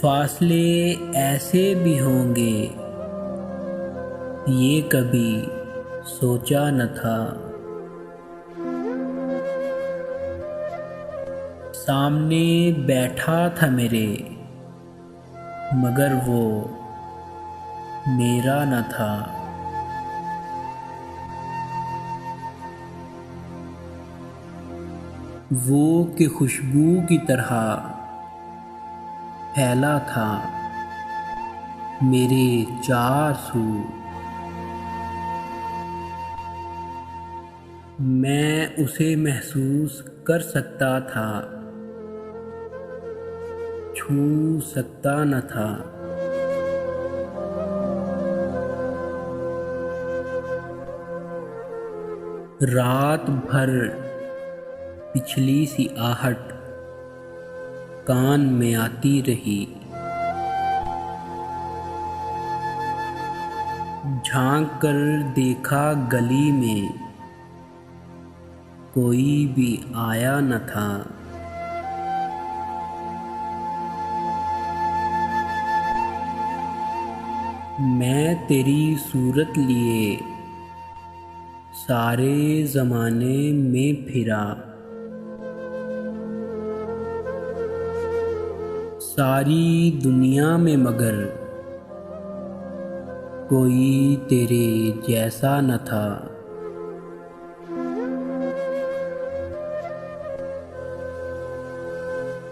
फासले ऐसे भी होंगे, ये कभी सोचा न था। सामने बैठा था मेरे, मगर वो मेरा न था। वो कि खुशबू की तरह फैला था मेरे चार सू। मैं उसे महसूस कर सकता था, छू सकता न था। रात भर पिछली सी आहट कान में आती रही। झांक कर देखा गली में, कोई भी आया न था। मैं तेरी सूरत लिए सारे ज़माने में फिरा। सारी दुनिया में मगर कोई तेरे जैसा न था।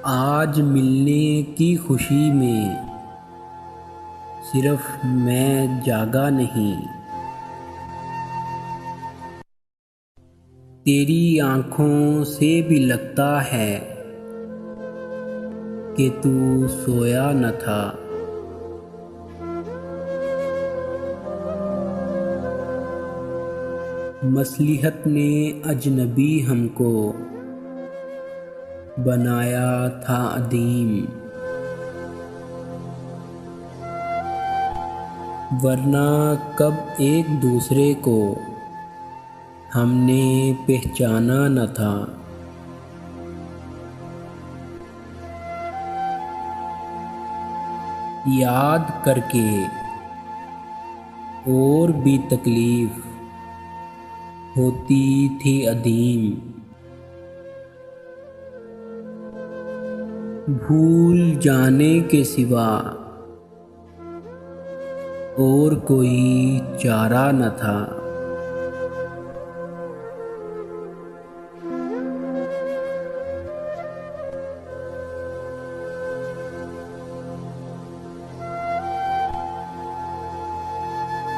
आज मिलने की खुशी में सिर्फ मैं जागा नहीं, तेरी आँखों से भी लगता है कि तू सोया न था। मसलिहत ने अजनबी हमको बनाया था अदीम, वरना कब एक दूसरे को हमने पहचाना न था। याद करके और भी तकलीफ होती थी अदीम। भूल जाने के सिवा और कोई चारा न था।